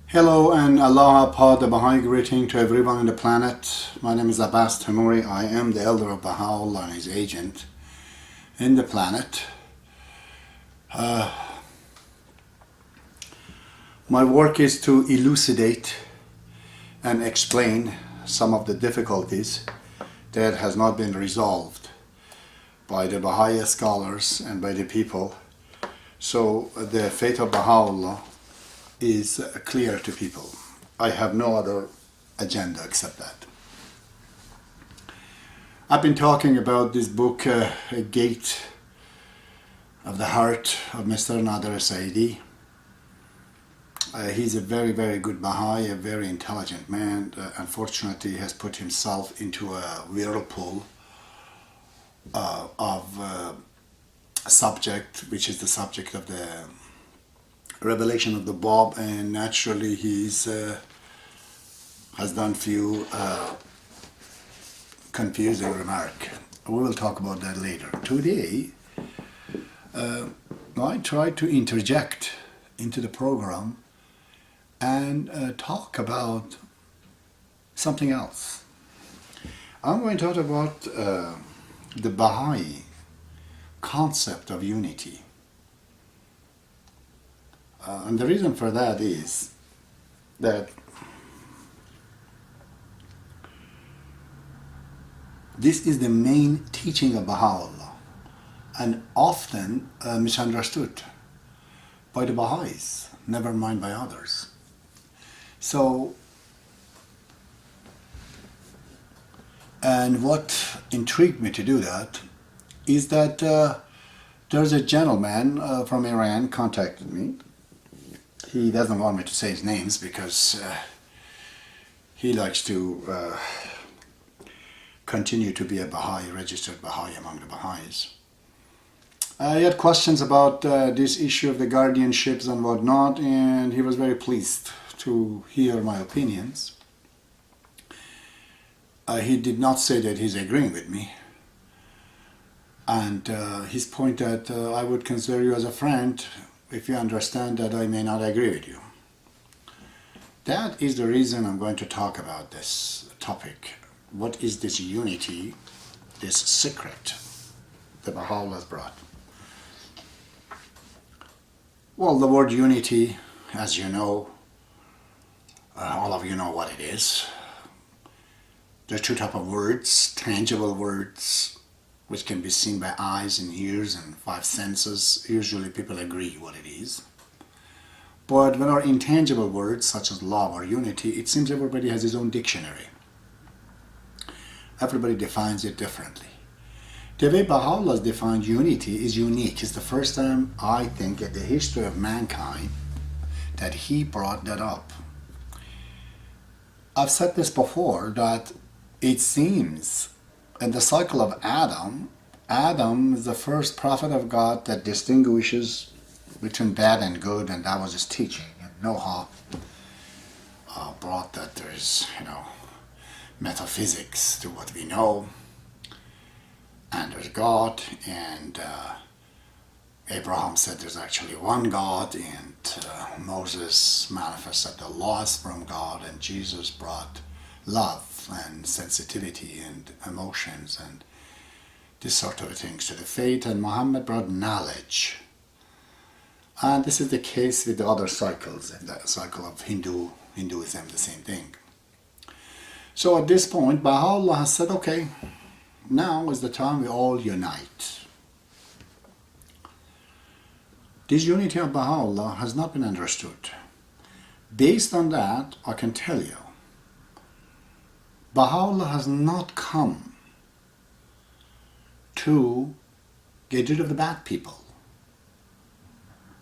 Hello and aloha the Baha'i greeting to everyone on the planet. My name is Abbas Tamuri. I am the elder of Baha'u'llah and his agent in the planet. My work is to elucidate and explain some of the difficulties that has not been resolved by the Baha'i scholars and by the people. So the faith of Baha'u'llah is clear to people. I have no other agenda except that. I've been talking about this book, A Gate of the Heart of Mr. Nader Saidi. He's a very, very good Baha'i, a very intelligent man. Unfortunately, he has put himself into a whirlpool of a subject, which is the subject of the revelation of the Bab, and naturally he's has done few confusing remarks. We will talk about that later. Today, I try to interject into the program and talk about something else. I'm going to talk about the Baha'i concept of unity. And the reason for that is that this is the main teaching of Baha'u'llah and often misunderstood by the Baha'is, never mind by others. So, and what intrigued me to do that is that there's a gentleman from Iran contacted me. He doesn't want me to say his names because he likes to continue to be a Baha'i, registered Baha'i among the Baha'is. He had questions about this issue of the guardianships and whatnot, and he was very pleased to hear my opinions. He did not say that he's agreeing with me, and his point that I would consider you as a friend if you understand that I may not agree with you. That is the reason I'm going to talk about this topic. What is this unity, this secret that Baha'u'llah has brought? Well, the word unity, as you know, all of you know what it is. There are two types of words: tangible words, which can be seen by eyes and ears and five senses. Usually people agree what it is. But when our intangible words, such as love or unity, it seems everybody has his own dictionary. Everybody defines it differently. The way Baha'u'llah has defined unity is unique. It's the first time, I think, in the history of mankind that he brought that up. I've said this before, that it seems in the cycle of Adam is the first prophet of God that distinguishes between bad and good, and that was his teaching. And Noah brought that there is, metaphysics to what we know, and there's God, and Abraham said there's actually one God, and Moses manifested the laws from God, and Jesus brought love and sensitivity and emotions and this sort of things to the faith, and Muhammad brought knowledge. And this is the case with the other cycles, in the cycle of Hinduism, the same thing. So at this point, Baha'u'llah has said, okay, now is the time we all unite. This unity of Baha'u'llah has not been understood. Based on that, I can tell you, Baha'u'llah has not come to get rid of the bad people.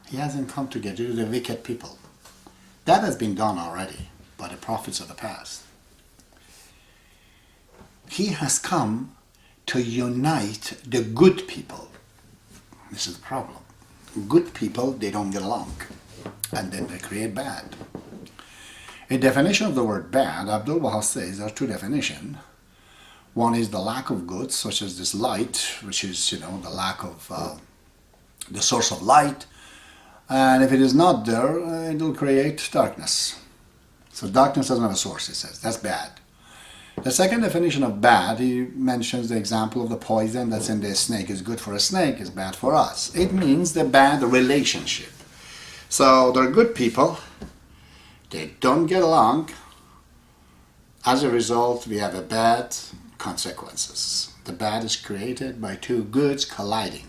He hasn't come to get rid of the wicked people. That has been done already by the prophets of the past. He has come to unite the good people. This is the problem. Good people, they don't get along, and then they create bad. A definition of the word bad, Abdu'l-Baha says there are two definitions. One is the lack of goods, such as this light, which is, the lack of the source of light, and if it is not there, it will create darkness. So darkness doesn't have a source, he says. That's bad. The second definition of bad, he mentions the example of the poison that's in the snake is good for a snake, is bad for us. It means the bad relationship. So they're good people, they don't get along. As a result, we have a bad consequences. The bad is created by two goods colliding.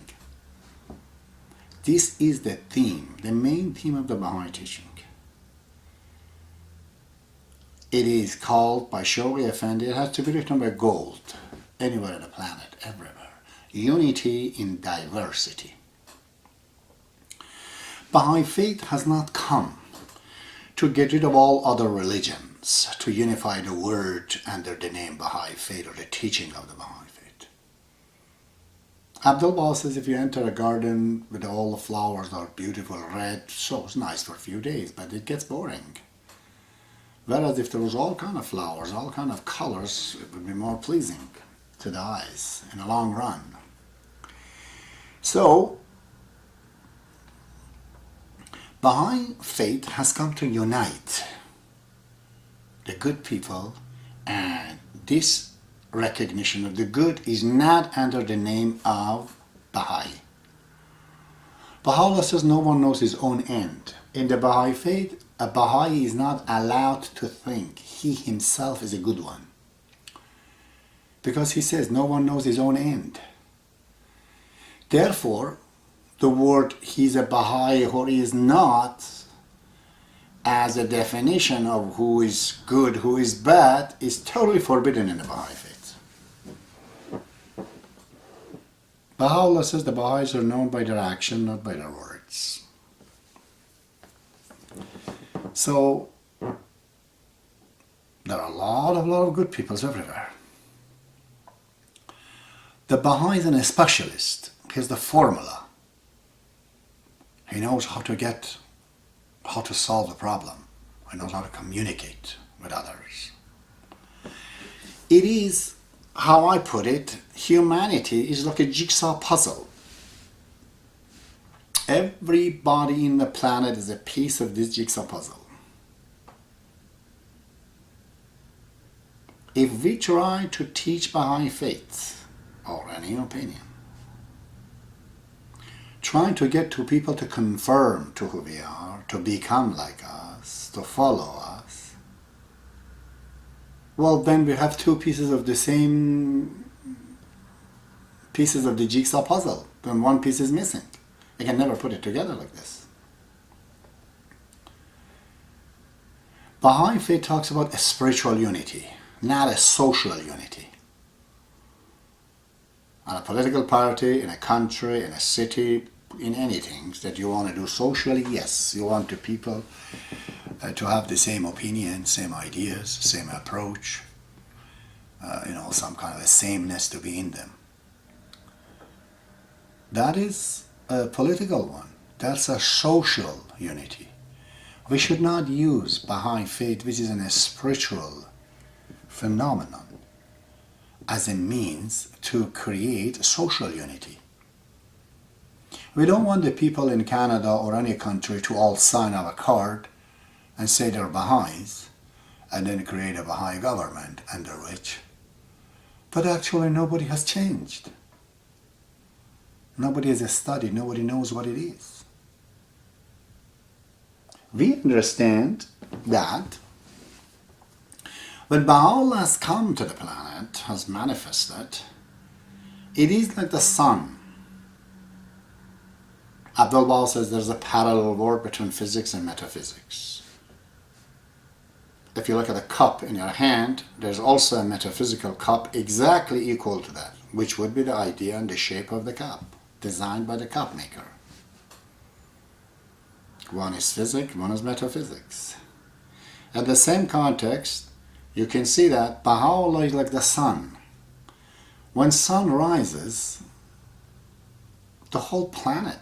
This is the theme, the main theme of the Baha'i teaching. It is called by Shoghi Effendi, it has to be written by gold, anywhere on the planet, everywhere. Unity in diversity. Baha'i faith has not come to get rid of all other religions, to unify the word under the name Baha'i faith or the teaching of the Baha'i faith. Abdu'l-Baha says if you enter a garden with all the flowers are beautiful red, so it's nice for a few days, but it gets boring. Whereas if there was all kind of flowers, all kind of colors, it would be more pleasing to the eyes in the long run. So, Baha'i faith has come to unite the good people, and this recognition of the good is not under the name of Baha'i. Baha'u'llah says no one knows his own end. In the Baha'i faith, a Baha'i is not allowed to think he himself is a good one. Because he says no one knows his own end. Therefore, the word he's a Baha'i or he is not, as a definition of who is good, who is bad, is totally forbidden in the Baha'i faith. Baha'u'llah says the Baha'is are known by their action, not by their words. So, there are a lot of good peoples everywhere. The Baha'i is a specialist. He has the formula. He knows how to solve the problem. He knows how to communicate with others. It is, how I put it, humanity is like a jigsaw puzzle. Everybody in the planet is a piece of this jigsaw puzzle. If we try to teach Baha'i faith, or any opinion, trying to get two people to conform to who we are, to become like us, to follow us, well, then we have two pieces of the same pieces of the jigsaw puzzle. Then one piece is missing. You can never put it together like this. Baha'i faith talks about a spiritual unity, not a social unity. And a political party, in a country, in a city, in anything that you want to do socially, yes, you want the people to have the same opinion, same ideas, same approach, some kind of a sameness to be in them. That is a political one. That's a social unity. We should not use Baha'i faith, which is a spiritual phenomenon, as a means to create social unity. We don't want the people in Canada or any country to all sign up a card and say they're Baha'is and then create a Baha'i government under which. But actually nobody has changed. Nobody has studied, nobody knows what it is. We understand that when Baha'u'llah has come to the planet, has manifested, it is like the sun. Abdu'l-Baha says there's a parallel world between physics and metaphysics. If you look at a cup in your hand, there's also a metaphysical cup exactly equal to that, which would be the idea and the shape of the cup, designed by the cup maker. One is physics, one is metaphysics. At the same context, you can see that Baha'u'llah is like the sun. When sun rises, the whole planet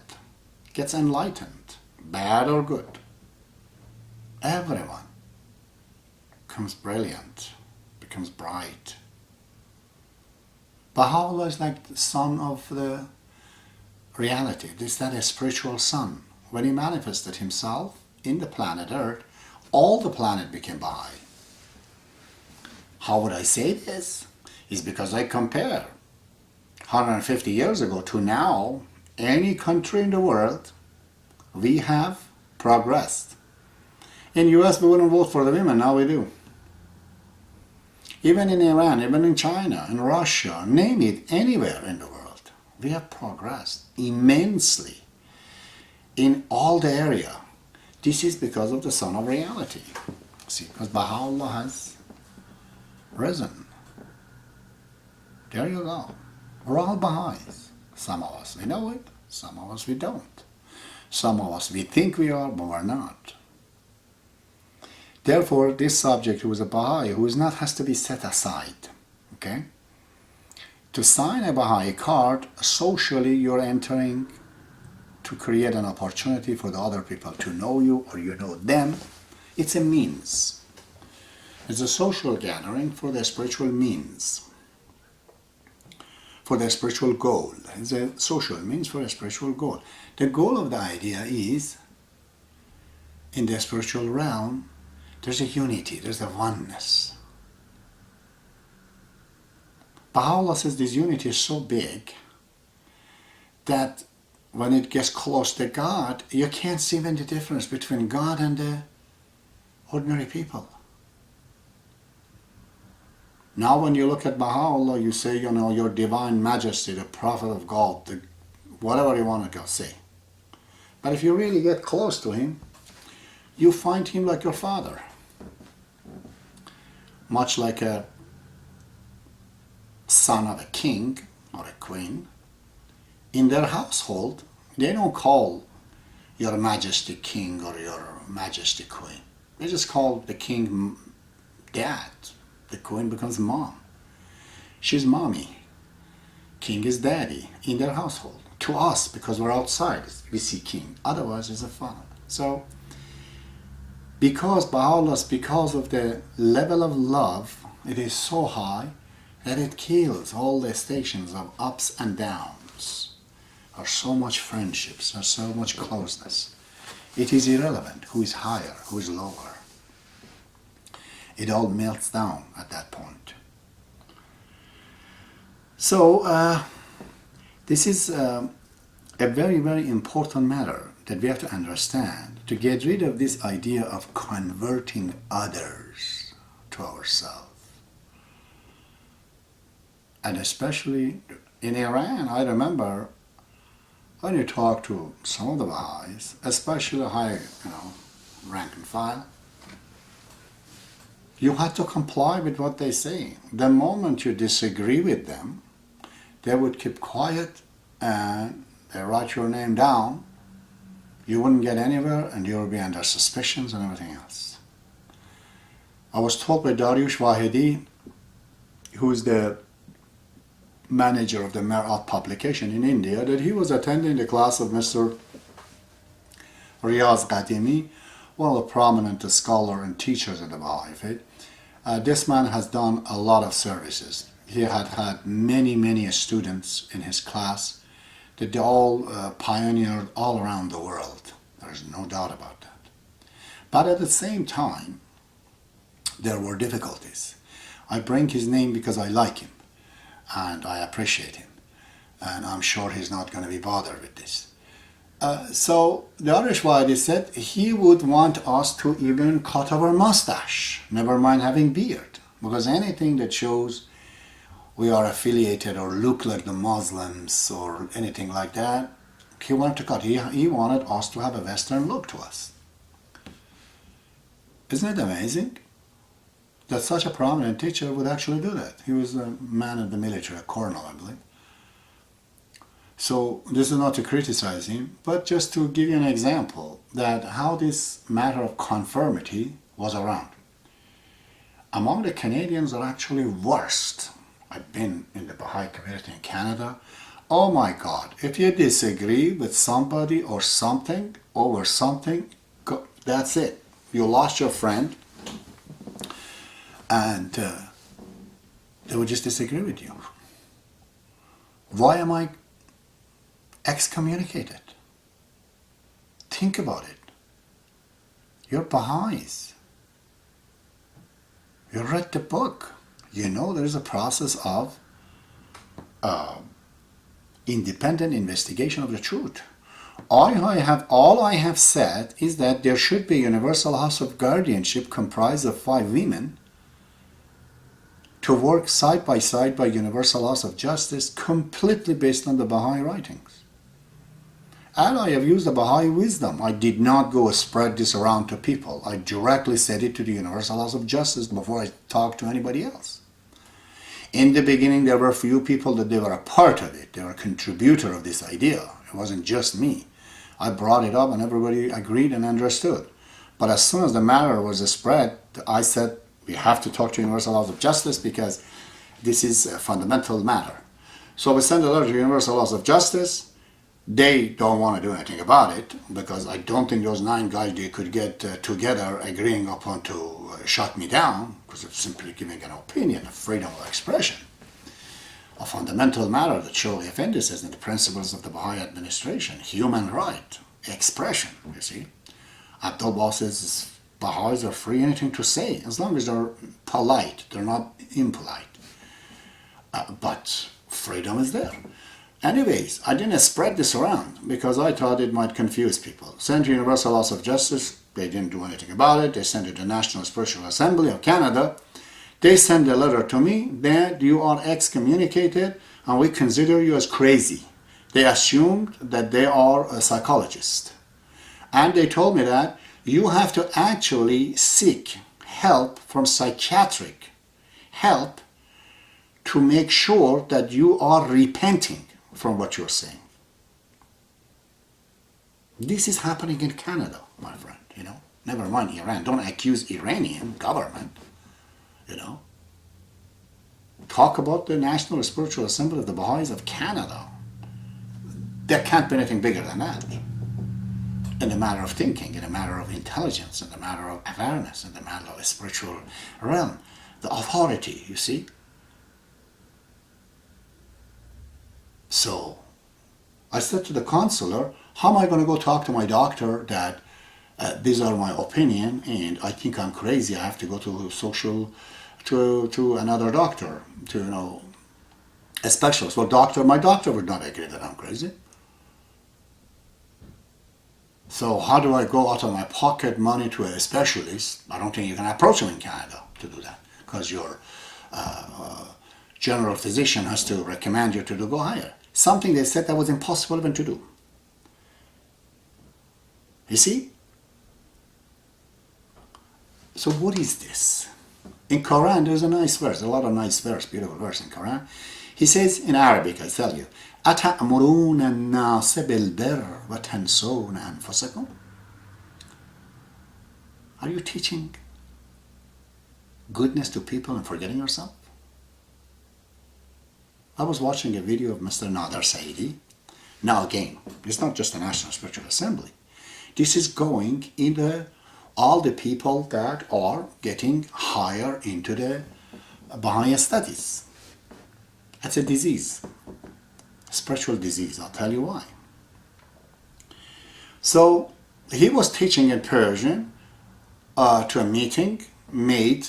gets enlightened, bad or good. Everyone becomes brilliant, becomes bright. Baha'u'llah is like the son of the reality. This that a spiritual sun. When he manifested himself in the planet Earth, all the planet became Baha'i. How would I say this? It's because I compare 150 years ago to now, any country in the world, we have progressed. In US we wouldn't vote for the women, now we do. Even in Iran, even in China, in Russia, name it, anywhere in the world, we have progressed immensely in all the area. This is because of the sun of reality. See, because Baha'u'llah has risen. There you go. We're all Baha'is. Some of us, we know it. Some of us, we don't. Some of us, we think we are, but we're not. Therefore, this subject who is a Baha'i, who is not, has to be set aside. Okay? To sign a Baha'i card, socially you're entering to create an opportunity for the other people to know you or you know them. It's a means. It's a social gathering for the spiritual means, for the spiritual goal. It's a social means for a spiritual goal. The goal of the idea is, in the spiritual realm, there's a unity, there's a oneness. Baha'u'llah says this unity is so big that when it gets close to God, you can't see even the difference between God and the ordinary people. Now when you look at Baha'u'llah, you say, you know, your divine majesty, the prophet of God, the, whatever you want to go say. But if you really get close to him, you find him like your father. Much like a son of a king or a queen. In their household, they don't call your majesty king or your majesty queen. They just call the king dad. The queen becomes mom. She's mommy. King is daddy in their household. To us, because we're outside, we see king. Otherwise, it's a father. So, because Baha'u'llah, because of the level of love, it is so high that it kills all the stations of ups and downs. There's so much friendships, there's so much closeness. It is irrelevant who is higher, who is lower. It all melts down at that point. So, this is a very, very important matter that we have to understand to get rid of this idea of converting others to ourselves. And especially in Iran, I remember when you talk to some of the Baha'is, especially high, rank and file, you had to comply with what they say. The moment you disagree with them, they would keep quiet and they write your name down. You wouldn't get anywhere and you would be under suspicions and everything else. I was told by Dariush Wahidi, who is the manager of the Mir'at publication in India, that he was attending the class of Mr. Riyaz Qadimi, one of the prominent scholars and teachers in the Baha'i faith. This man has done a lot of services. He had many, many students in his class that they all pioneered all around the world. There's no doubt about that. But at the same time, there were difficulties. I bring his name because I like him and I appreciate him. And I'm sure he's not going to be bothered with this. So the other Shwadi said he would want us to even cut our mustache, never mind having beard, because anything that shows we are affiliated or look like the Muslims or anything like that, he wanted to cut. He wanted us to have a Western look to us. Isn't it amazing that such a prominent teacher would actually do that? He was a man in the military, a colonel, I believe. So this is not to criticize him, but just to give you an example that how this matter of conformity was around. Among the Canadians are actually worst. I've been in the Baha'i community in Canada. Oh my God, if you disagree with somebody or something, over something, that's it. You lost your friend and they would just disagree with you. Why am I excommunicated. Think about it. You're Baha'is. You read the book. You know there is a process of independent investigation of the truth. All I have said is that there should be a universal house of guardianship comprised of 5 women to work side by side by universal house of justice, completely based on the Baha'i writings. And I have used the Baha'i wisdom. I did not go spread this around to people. I directly said it to the universal house of justice before I talked to anybody else. In the beginning, there were few people that they were a part of it. They were a contributor of this idea. It wasn't just me. I brought it up and everybody agreed and understood. But as soon as the matter was spread, I said, we have to talk to Universal Laws of Justice because this is a fundamental matter. So we sent a letter to Universal Laws of Justice. They don't want to do anything about it because I don't think those 9 guys, they could get together agreeing upon to shut me down because of simply giving an opinion of freedom of expression. A fundamental matter that surely offends us in the principles of the Baha'i administration, human right, expression, you see. Abdu'l-Baha says Baha'is are free anything to say as long as they're polite, they're not impolite. But freedom is there. Anyways, I didn't spread this around because I thought it might confuse people. Sent to Universal Laws of Justice, they didn't do anything about it. They sent it to the National Spiritual Assembly of Canada. They sent a letter to me that you are excommunicated and we consider you as crazy. They assumed that they are a psychologist. And they told me that you have to actually seek help from psychiatric help to make sure that you are repenting from what you're saying. This is happening in Canada, my friend, you know. Never mind Iran. Don't accuse Iranian government, you know. Talk about the National Spiritual Assembly of the Baha'is of Canada. There can't be anything bigger than that. In the matter of thinking, in the matter of intelligence, in the matter of awareness, in the matter of a spiritual realm. The authority, you see. So, I said to the counselor, how am I going to go talk to my doctor that these are my opinion and I think I'm crazy, I have to go to another doctor, to, you know, a specialist. Well, my doctor would not agree that I'm crazy. So how do I go out of my pocket money to a specialist? I don't think you can approach him in Canada to do that because your general physician has to recommend you to go higher. Something they said that was impossible even to do. You see? So what is this? In Quran, there's a nice verse, a lot of nice verse, beautiful verse in Quran. He says in Arabic, I tell you, أَتَأْمُرُونَ النَّاسَ بِالْبِرِّ وَتَنْسَوْنَ أَنفُسَكُمْ. Are you teaching goodness to people and forgetting yourself? I was watching a video of Mr. Nader Saidi. Now again, it's not just the National Spiritual Assembly. This is going into all the people that are getting higher into the Baha'i studies. It's a disease, a spiritual disease. I'll tell you why. So he was teaching in Persian to a meeting made,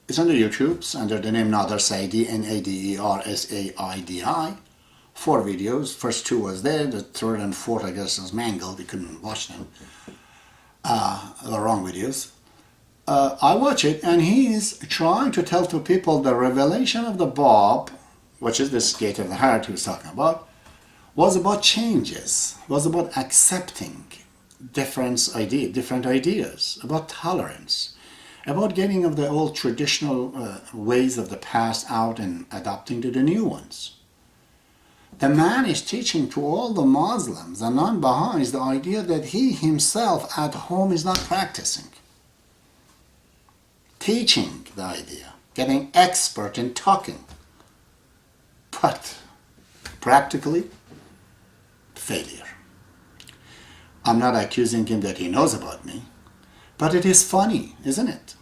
it's on the YouTube's under the name Nader Saidi, Nadersaidi. 4 videos. First 2 was there, the third and fourth I guess was mangled, you couldn't watch them. The wrong videos. I watch it and he's trying to tell to people the revelation of the Bab, which is this gate of the heart he was talking about, was about changes, was about accepting different ideas, about tolerance, about getting of the old traditional ways of the past out and adopting to the new ones. The man is teaching to all the Muslims and non-Baha'is the idea that he himself at home is not practicing. Teaching the idea, getting expert in talking. But practically, failure. I'm not accusing him that he knows about me, but it is funny, isn't it?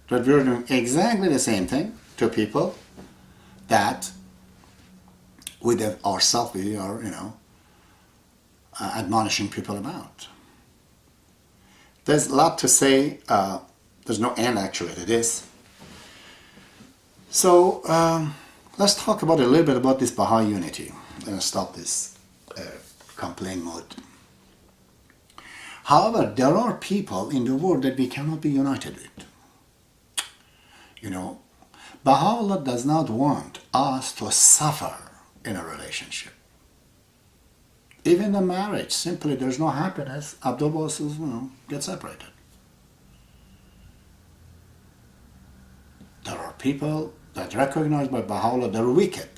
That we're doing exactly the same thing to people that with ourselves, we are, admonishing people about. There's a lot to say. There's no end actually to this. So let's talk about a little bit about this Baha'i unity. I'm going to stop this complaint mode. However, there are people in the world that we cannot be united with. You know, Baha'u'llah does not want us to suffer in a relationship. Even in marriage, simply there's no happiness. Abdu'l-Baha says, get separated. There are people that recognize by Baha'u'llah they're wicked.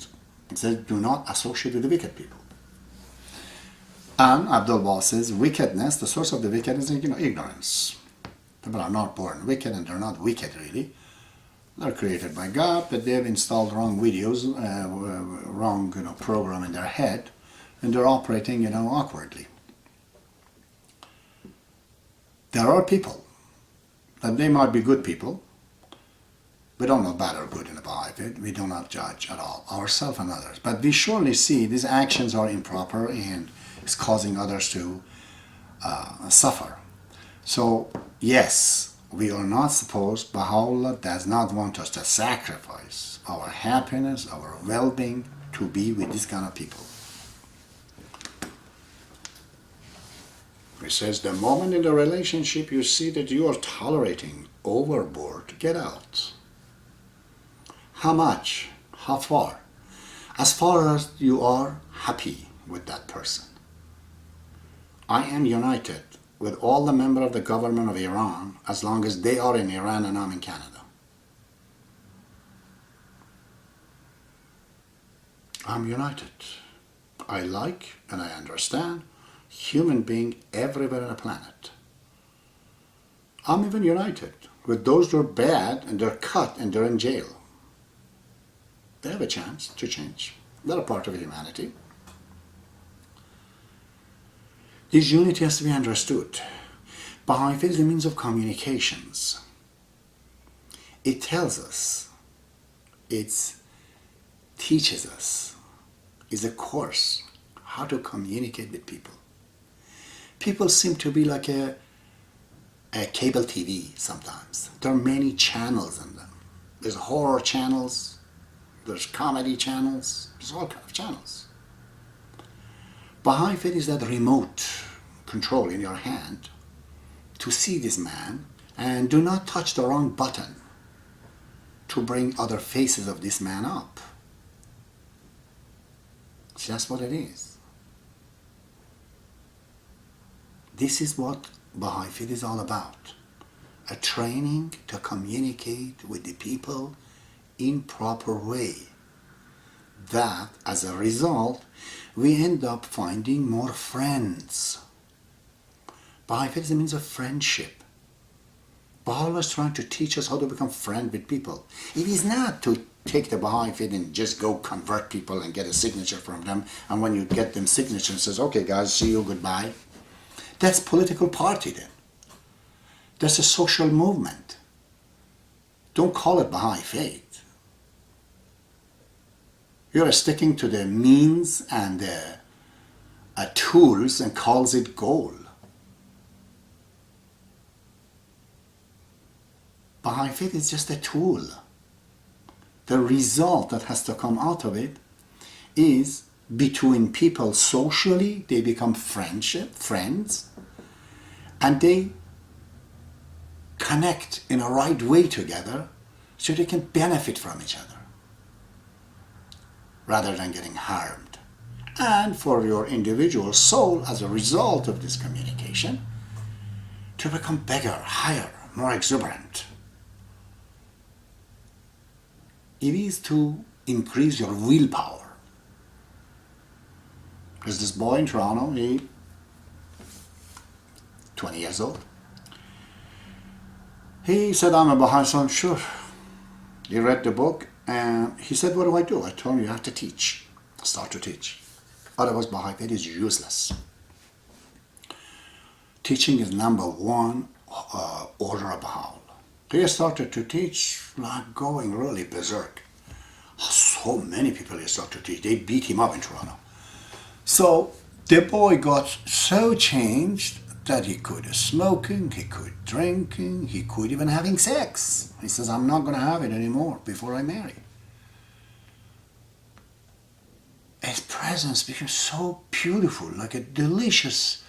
He says, do not associate with the wicked people. And Abdu'l-Baha says, wickedness, the source of the wickedness is ignorance. People are not born wicked, and they're not wicked really. They're created by God, but they've installed wrong videos, wrong program in their head, and they're operating awkwardly. There are people, and they might be good people. We don't know bad or good in the Baha'i faith. We do not judge at all, ourselves and others. But we surely see these actions are improper and it's causing others to suffer. So, yes, we are not supposed, Baha'u'llah does not want us to sacrifice our happiness, our well-being to be with this kind of people. He says, the moment in the relationship you see that you are tolerating overboard, get out. How much? How far? As far as you are happy with that person. I am united with all the members of the government of Iran as long as they are in Iran and I'm in Canada. I'm united. I like and I understand human being everywhere on the planet. I'm even united with those who are bad and they're cut and they're in jail. They have a chance to change. They're a part of humanity. This unity has to be understood. Baha'i faith is a means of communications. It tells us, it teaches us, it's a course how to communicate with people. People seem to be like a cable TV sometimes. There are many channels in them. There's horror channels, there's comedy channels, there's all kinds of channels. Baha'i faith is that remote control in your hand to see this man and do not touch the wrong button to bring other faces of this man up. See, that's what it is. This is what Baha'i faith is all about. A training to communicate with the people in proper way. That, as a result, we end up finding more friends. Baha'i faith is a means of friendship. Baha'u'llah is trying to teach us how to become friends with people. It is not to take the Baha'i faith and just go convert people and get a signature from them, and when you get them signature, it says, okay guys, see you, goodbye. That's political party then. That's a social movement. Don't call it Baha'i faith. You're sticking to the means and the tools and calls it goal. Baha'i faith is just a tool. The result that has to come out of it is between people socially, they become friends, and they connect in a right way together so they can benefit from each other rather than getting harmed. And for your individual soul, as a result of this communication, to become bigger, higher, more exuberant. It is to increase your willpower. There's this boy in Toronto, he 20 years old. He said, I'm a Baha'i, so I'm sure. He read the book and he said, what do? I told him, you have to teach. Start to teach. Otherwise, Baha'i faith is useless. Teaching is number one order of Baha'u'llah. He started to teach, like going really berserk. So many people he started to teach. They beat him up in Toronto. So The boy got so changed that he could smoking, he could drinking, he could even having sex. He says, I'm not going to have it anymore before I marry. His presence became so beautiful, like a delicious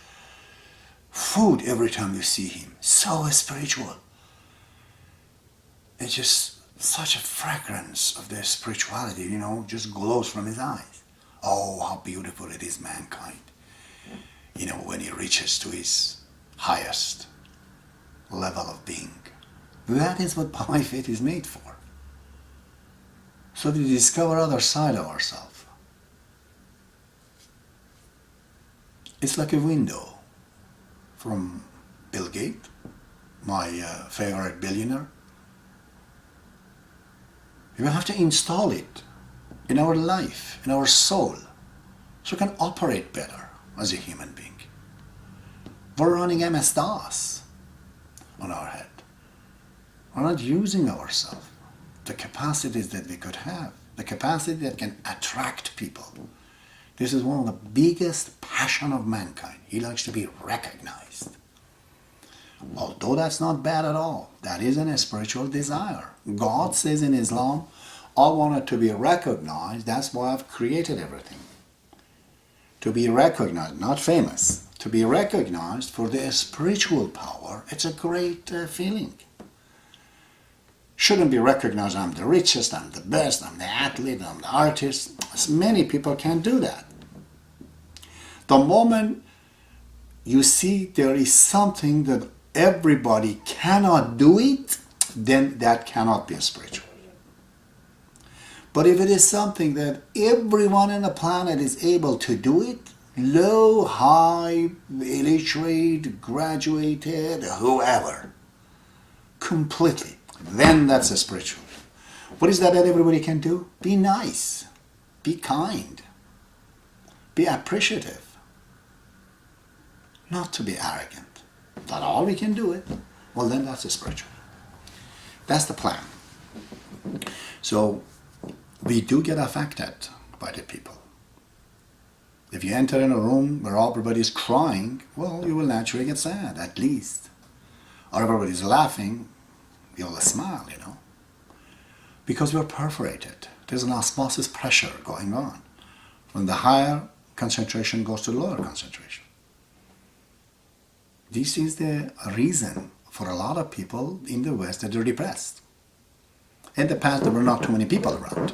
food every time you see him. So spiritual. It's just such a fragrance of the spirituality, you know, just glows from his eyes. Oh, how beautiful it is, mankind. You know, when he reaches to his highest level of being. That is what Baha'i faith is made for. So to discover other side of ourselves. It's like a window from Bill Gates, my favorite billionaire. You have to install it in our life, in our soul, so we can operate better as a human being. We're running MS-DOS on our head. We're not using ourselves, the capacities that we could have, the capacity that can attract people. This is one of the biggest passion of mankind. He likes to be recognized. Although that's not bad at all. That isn't a spiritual desire. God says in Islam, I want it to be recognized. That's why I've created everything. To be recognized, not famous. To be recognized for the spiritual power, it's a great feeling. Shouldn't be recognized, I'm the richest, I'm the best, I'm the athlete, I'm the artist. As many people can do that. The moment you see there is something that everybody cannot do it, then that cannot be spiritual. But if it is something that everyone on the planet is able to do it, low, high, illiterate, graduated, whoever, completely, then that's a spiritual. What is that everybody can do? Be nice, be kind, be appreciative, not to be arrogant. That all we can do it, well then that's a spiritual. That's the plan. So we do get affected by the people. If you enter in a room where everybody is crying, well, you will naturally get sad, at least. Or everybody is laughing, you'll smile, you know. Because we're perforated. There's an osmosis pressure going on. From the higher concentration goes to the lower concentration. This is the reason for a lot of people in the West that they're depressed. In the past, there were not too many people around.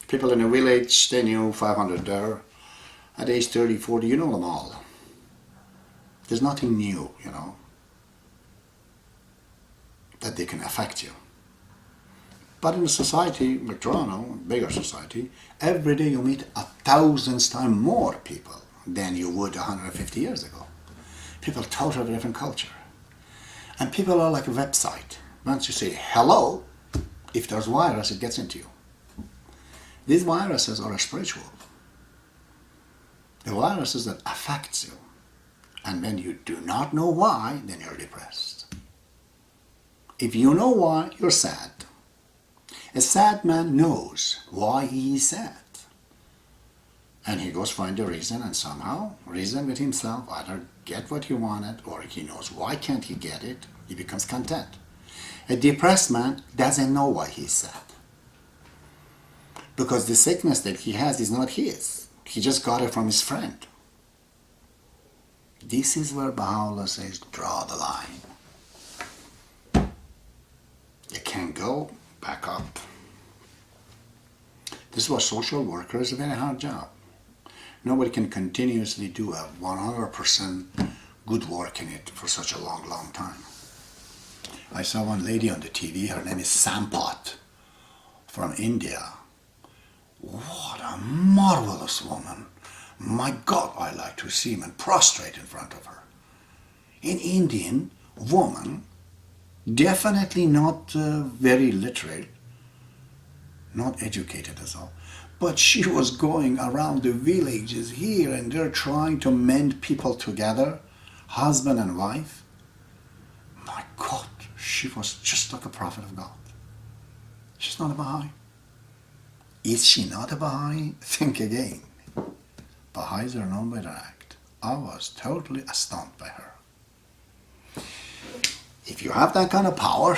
People in a village, they knew 500 there. At age 30, 40, you know them all. There's nothing new, you know, that they can affect you. But in a society like Toronto, bigger society, every day you meet 1,000 times more people than you would 150 years ago. People totally different culture. And people are like a website. Once you say hello, if there's virus, it gets into you. These viruses are spiritual. The viruses that affects you. And when you do not know why, then you're depressed. If you know why, you're sad. A sad man knows why he is sad. And he goes find a reason and somehow reason with himself, either get what he wanted or he knows why can't he get it, he becomes content. A depressed man doesn't know why he's sad. Because the sickness that he has is not his. He just got it from his friend. This is where Baha'u'llah says, draw the line. You can't go back up. This is why social worker is a very hard job. Nobody can continuously do a 100% good work in it for such a long, long time. I saw one lady on the TV, her name is Sampat, from India. What a marvelous woman. My God, I like to see him and prostrate in front of her. An Indian woman, definitely not very literate, not educated as all, but she was going around the villages here and there trying to mend people together, husband and wife. My God, she was just like a prophet of God. She's not a Baha'i. Is she not a Baha'i? Think again. Baha'is are known by their act. I was totally astounded by her. If you have that kind of power,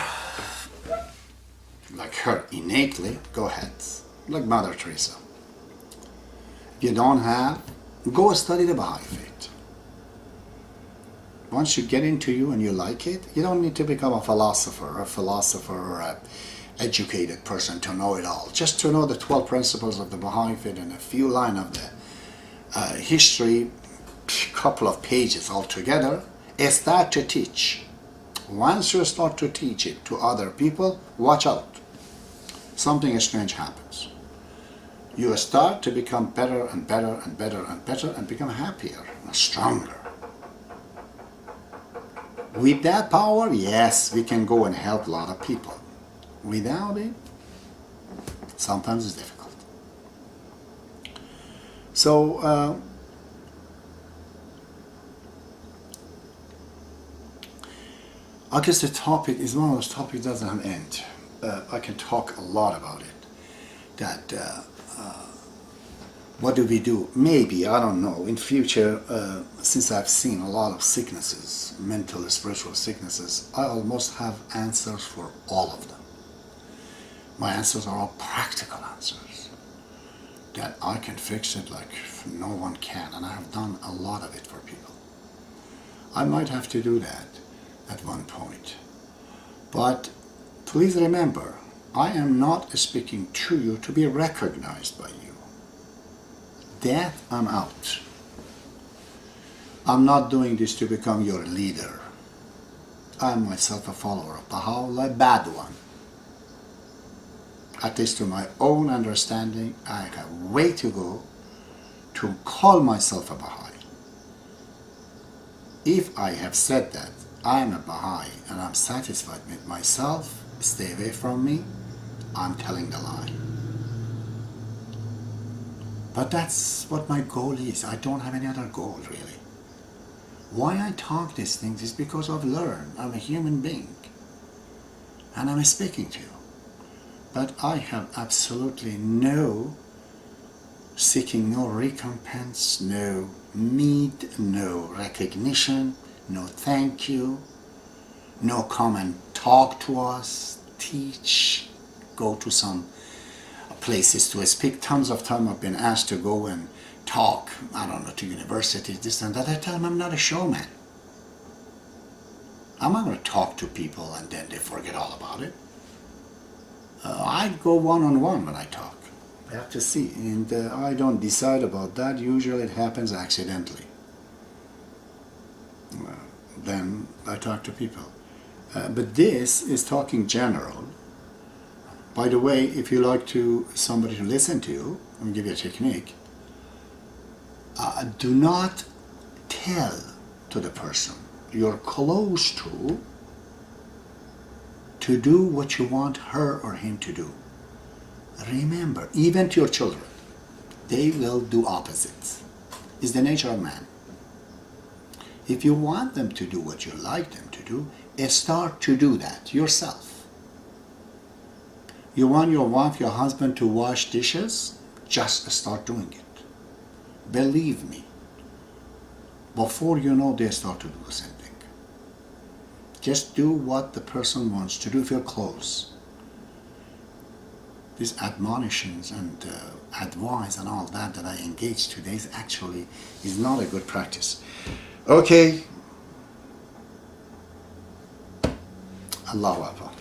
like her innately, go ahead. Like Mother Teresa. If you don't have, go study the Baha'i faith. Once you get into you and you like it, you don't need to become a philosopher or a educated person to know it all. Just to know the 12 principles of the Baha'i faith and a few lines of the history, couple of pages altogether, is that to teach. Once you start to teach it to other people, watch out. Something strange happens. You start to become better and better and better and better and become happier and stronger. With that power, yes, we can go and help a lot of people. Without it, sometimes it's difficult. So, I guess the topic is one of those topics that doesn't have an end. I can talk a lot about it. That what do we do? Maybe, I don't know, in future, since I've seen a lot of sicknesses, mental and spiritual sicknesses, I almost have answers for all of them. My answers are all practical answers. That I can fix it like no one can, and I have done a lot of it for people. I might have to do that at one point. But please remember, I am not speaking to you to be recognized by you. That I'm out. I'm not doing this to become your leader. I'm myself a follower of Baha'u'llah, a bad one. At least to my own understanding, I have a way to go to call myself a Baha'i. If I have said that I am a Baha'i and I'm satisfied with myself, stay away from me, I'm telling the lie. But that's what my goal is. I don't have any other goal, really. Why I talk these things is because I've learned. I'm a human being. And I'm speaking to you. But I have absolutely seeking no recompense, no need, no recognition, no thank you, no come and talk to us, teach, go to some places to speak. Tons of time I've been asked to go and talk, I don't know, to universities, this and that. I tell them I'm not a showman. I'm not going to talk to people and then they forget all about it. I go one-on-one when I talk. You have to see. And I don't decide about that. Usually it happens accidentally. Then I talk to people. But this is talking general. By the way, if you like somebody to listen to, let me give you a technique. Do not tell to the person you're close to do what you want her or him to do. Remember, even to your children, they will do opposites. It's the nature of man. If you want them to do what you like them to do, start to do that yourself. You want your wife, your husband to wash dishes? Just start doing it. Believe me, before you know, they start to do the same thing. Just do what the person wants to do if you're close. These admonitions and advice and all that I engage today is not a good practice. Okay. Allahu Akbar.